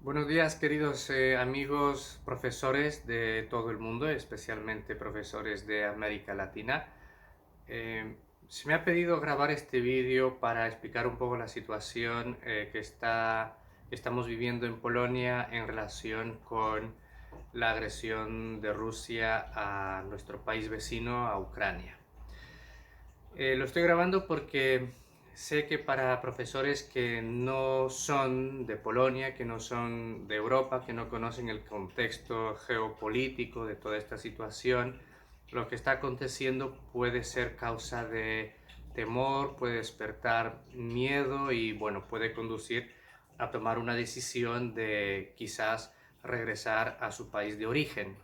Buenos días, queridos amigos profesores de todo el mundo, especialmente profesores de América Latina. Se me ha pedido grabar este vídeo para explicar un poco la situación que estamos viviendo en Polonia en relación con la agresión de Rusia a nuestro país vecino, a Ucrania. Lo estoy grabando porque sé que para profesores que no son de Polonia, que no son de Europa, que no conocen el contexto geopolítico de toda esta situación, lo que está aconteciendo puede ser causa de temor, puede despertar miedo y bueno, puede conducir a tomar una decisión de quizás regresar a su país de origen.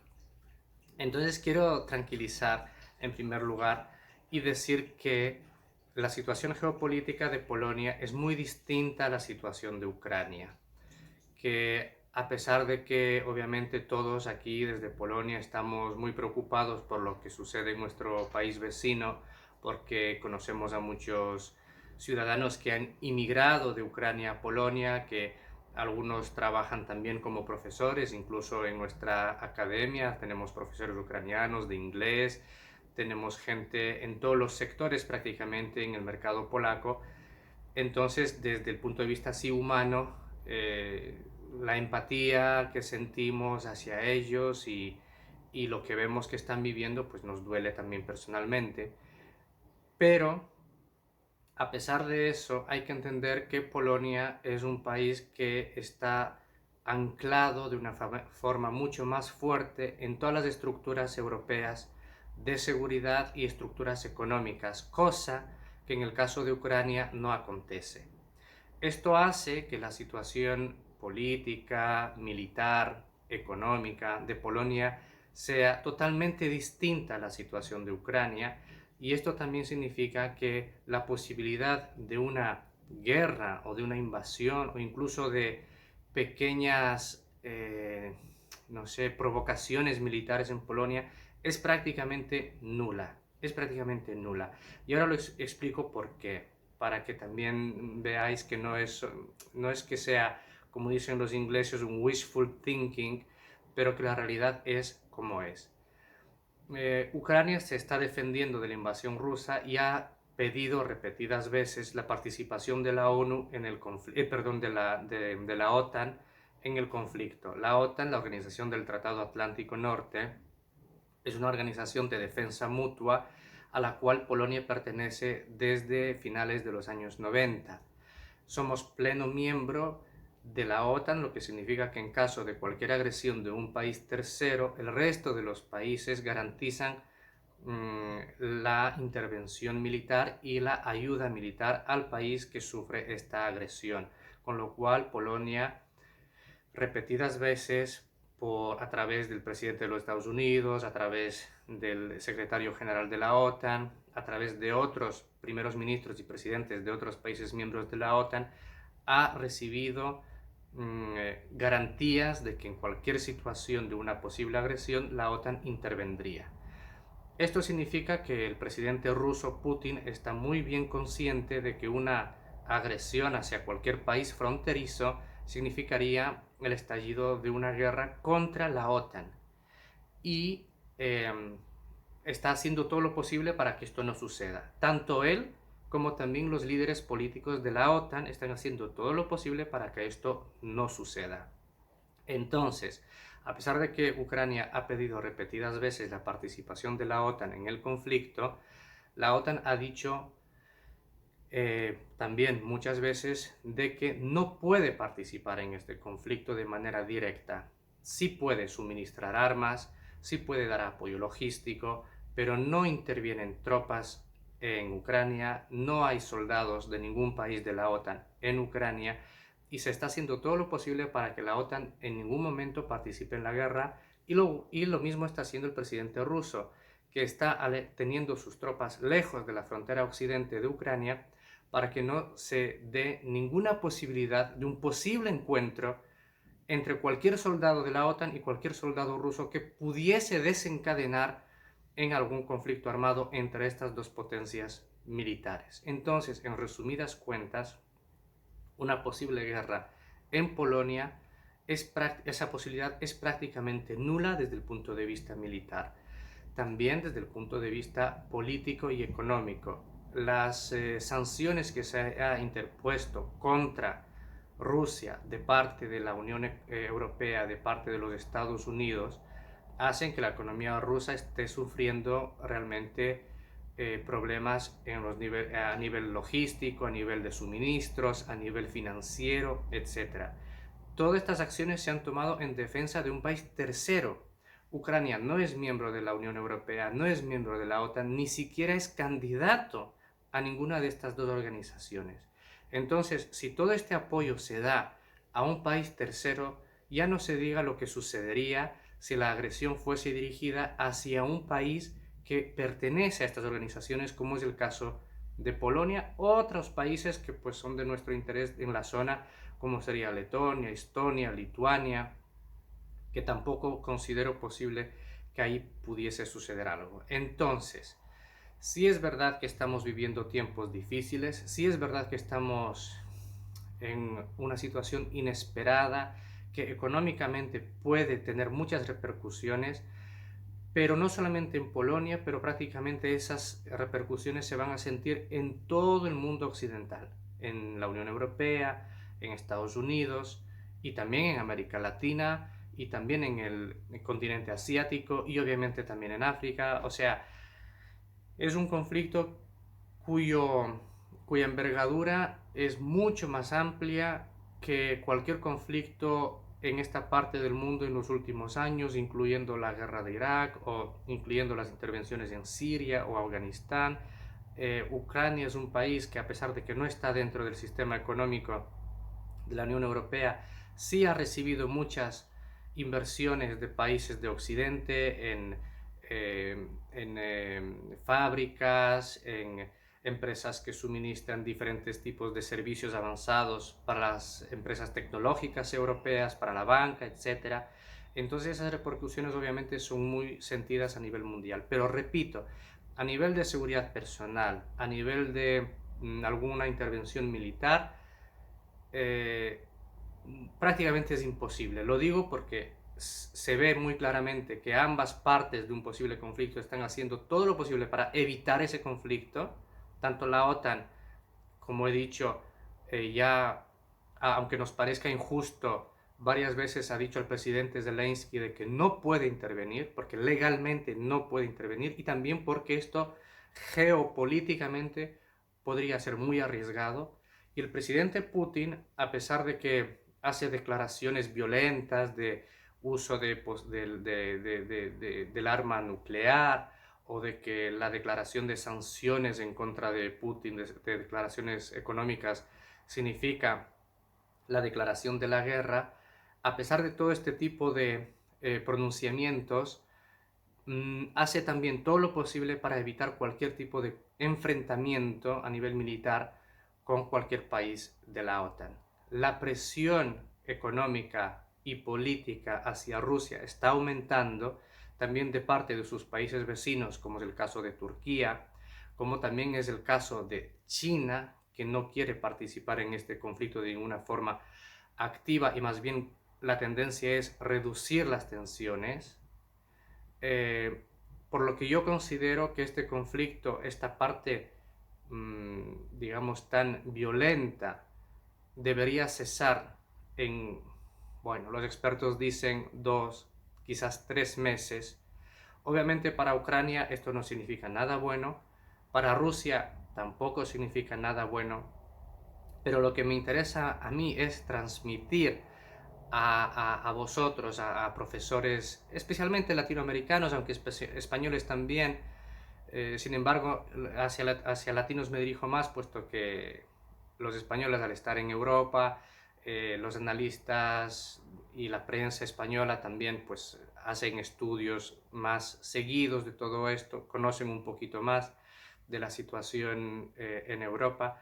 Entonces quiero tranquilizar en primer lugar y decir que la situación geopolítica de Polonia es muy distinta a la situación de Ucrania, que a pesar de que obviamente todos aquí desde Polonia estamos muy preocupados por lo que sucede en nuestro país vecino, porque conocemos a muchos ciudadanos que han inmigrado de Ucrania a Polonia, que algunos trabajan también como profesores, incluso en nuestra academia tenemos profesores ucranianos de inglés, tenemos gente en todos los sectores prácticamente en el mercado polaco. Entonces, desde el punto de vista así humano, la empatía que sentimos hacia ellos y lo que vemos que están viviendo, pues nos duele también personalmente. Pero, a pesar de eso, hay que entender que Polonia es un país que está anclado de una forma mucho más fuerte en todas las estructuras europeas de seguridad y estructuras económicas, cosa que en el caso de Ucrania no acontece. Esto hace que la situación política, militar, económica de Polonia sea totalmente distinta a la situación de Ucrania, y esto también significa que la posibilidad de una guerra o de una invasión o incluso de pequeñas, no sé, provocaciones militares en Polonia es prácticamente nula. Es prácticamente nula. Y ahora explico por qué, para que también veáis que no es que sea, como dicen los ingleses, un wishful thinking, pero que la realidad es como es. Ucrania se está defendiendo de la invasión rusa y ha pedido repetidas veces la participación de la ONU en el perdón, de la OTAN en el conflicto. La OTAN, la Organización del Tratado Atlántico Norte, es una organización de defensa mutua a la cual Polonia pertenece desde finales de los años 90. Somos pleno miembro de la OTAN, lo que significa que en caso de cualquier agresión de un país tercero, el resto de los países garantizan la intervención militar y la ayuda militar al país que sufre esta agresión. Con lo cual, Polonia repetidas veces a través del presidente de los Estados Unidos, a través del secretario general de la OTAN, a través de otros primeros ministros y presidentes de otros países miembros de la OTAN, ha recibido garantías de que en cualquier situación de una posible agresión la OTAN intervendría. Esto significa que el presidente ruso Putin está muy bien consciente de que una agresión hacia cualquier país fronterizo significaría el estallido de una guerra contra la OTAN y está haciendo todo lo posible para que esto no suceda. Tanto él como también los líderes políticos de la OTAN están haciendo todo lo posible para que esto no suceda. Entonces, a pesar de que Ucrania ha pedido repetidas veces la participación de la OTAN en el conflicto, la OTAN ha dicho también muchas veces de que no puede participar en este conflicto de manera directa. Sí puede suministrar armas, sí puede dar apoyo logístico, pero no intervienen tropas en Ucrania, no hay soldados de ningún país de la OTAN en Ucrania y se está haciendo todo lo posible para que la OTAN en ningún momento participe en la guerra y lo mismo está haciendo el presidente ruso, que está teniendo sus tropas lejos de la frontera occidente de Ucrania para que no se dé ninguna posibilidad de un posible encuentro entre cualquier soldado de la OTAN y cualquier soldado ruso que pudiese desencadenar en algún conflicto armado entre estas dos potencias militares. Entonces, en resumidas cuentas, una posible guerra en Polonia esa posibilidad es prácticamente nula desde el punto de vista militar. También desde el punto de vista político y económico. Las sanciones que se ha interpuesto contra Rusia de parte de la Unión Europea, de parte de los Estados Unidos, hacen que la economía rusa esté sufriendo realmente problemas a nivel logístico, a nivel de suministros, a nivel financiero, etc. Todas estas acciones se han tomado en defensa de un país tercero. Ucrania no es miembro de la Unión Europea, no es miembro de la OTAN, ni siquiera es candidato a ninguna de estas dos organizaciones. Entonces, si todo este apoyo se da a un país tercero, ya no se diga lo que sucedería si la agresión fuese dirigida hacia un país que pertenece a estas organizaciones, como es el caso de Polonia, u otros países que pues son de nuestro interés en la zona, como sería Letonia, Estonia, Lituania, que tampoco considero posible que ahí pudiese suceder algo. Entonces, sí es verdad que estamos viviendo tiempos difíciles, sí es verdad que estamos en una situación inesperada, que económicamente puede tener muchas repercusiones, pero no solamente en Polonia, pero prácticamente esas repercusiones se van a sentir en todo el mundo occidental, en la Unión Europea, en Estados Unidos y también en América Latina y también en el continente asiático y obviamente también en África. O sea, es un conflicto cuya envergadura es mucho más amplia que cualquier conflicto en esta parte del mundo en los últimos años, incluyendo la guerra de Irak o incluyendo las intervenciones en Siria o Afganistán. Ucrania es un país que, a pesar de que no está dentro del sistema económico de la Unión Europea, sí ha recibido muchas inversiones de países de Occidente en fábricas, en empresas que suministran diferentes tipos de servicios avanzados para las empresas tecnológicas europeas, para la banca, etc. Entonces esas repercusiones obviamente son muy sentidas a nivel mundial. Pero repito, a nivel de seguridad personal, a nivel de alguna intervención militar, eh, prácticamente es imposible. Lo digo porque se ve muy claramente que ambas partes de un posible conflicto están haciendo todo lo posible para evitar ese conflicto. Tanto la OTAN, como he dicho, aunque nos parezca injusto, varias veces ha dicho el presidente Zelensky de que no puede intervenir, porque legalmente no puede intervenir, y también porque esto geopolíticamente podría ser muy arriesgado. Y el presidente Putin, a pesar de que hace declaraciones violentas de uso del arma nuclear, o de que la declaración de sanciones en contra de Putin, de declaraciones económicas, significa la declaración de la guerra, a pesar de todo este tipo de pronunciamientos, hace también todo lo posible para evitar cualquier tipo de enfrentamiento a nivel militar con cualquier país de la OTAN. La presión económica y política hacia Rusia está aumentando también de parte de sus países vecinos, como es el caso de Turquía, como también es el caso de China, que no quiere participar en este conflicto de ninguna forma activa y más bien la tendencia es reducir las tensiones. Por lo que yo considero que este conflicto, esta parte, digamos, tan violenta, debería cesar en, bueno, los expertos dicen 2, quizás 3 meses. Obviamente para Ucrania esto no significa nada bueno, para Rusia tampoco significa nada bueno, pero lo que me interesa a mí es transmitir a vosotros, a profesores, especialmente latinoamericanos, aunque españoles también. Sin embargo, hacia latinos me dirijo más, puesto que los españoles, al estar en Europa, los analistas y la prensa española también pues hacen estudios más seguidos de todo esto, conocen un poquito más de la situación en Europa.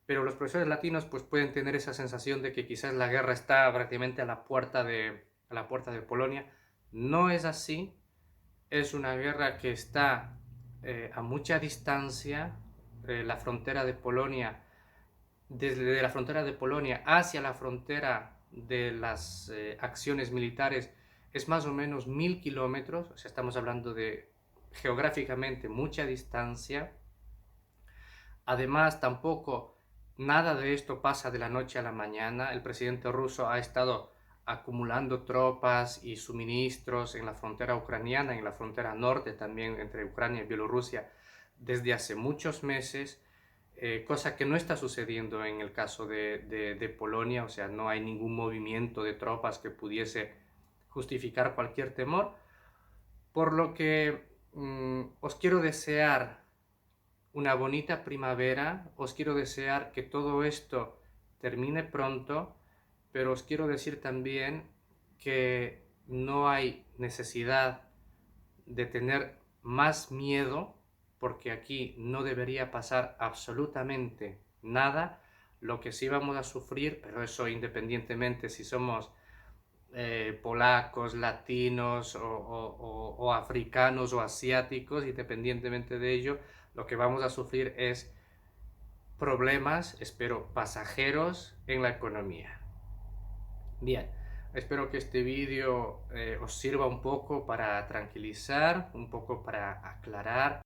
Pero los profesores latinos pues pueden tener esa sensación de que quizás la guerra está prácticamente a la puerta de Polonia. No es así, es una guerra que está a mucha distancia. La frontera de Polonia, desde la frontera de Polonia hacia la frontera de las acciones militares es más o menos 1000 kilómetros, o sea, estamos hablando de geográficamente mucha distancia. Además, tampoco nada de esto pasa de la noche a la mañana. El presidente ruso ha estado acumulando tropas y suministros en la frontera ucraniana, en la frontera norte también entre Ucrania y Bielorrusia, desde hace muchos meses, cosa que no está sucediendo en el caso de Polonia, o sea, no hay ningún movimiento de tropas que pudiese justificar cualquier temor, por lo que os quiero desear una bonita primavera, os quiero desear que todo esto termine pronto, pero os quiero decir también que no hay necesidad de tener más miedo, porque aquí no debería pasar absolutamente nada. Lo que sí vamos a sufrir, pero eso independientemente si somos polacos, latinos o africanos o asiáticos, independientemente de ello, lo que vamos a sufrir es problemas, espero, pasajeros en la economía. Bien, espero que este vídeo os sirva un poco para tranquilizar, un poco para aclarar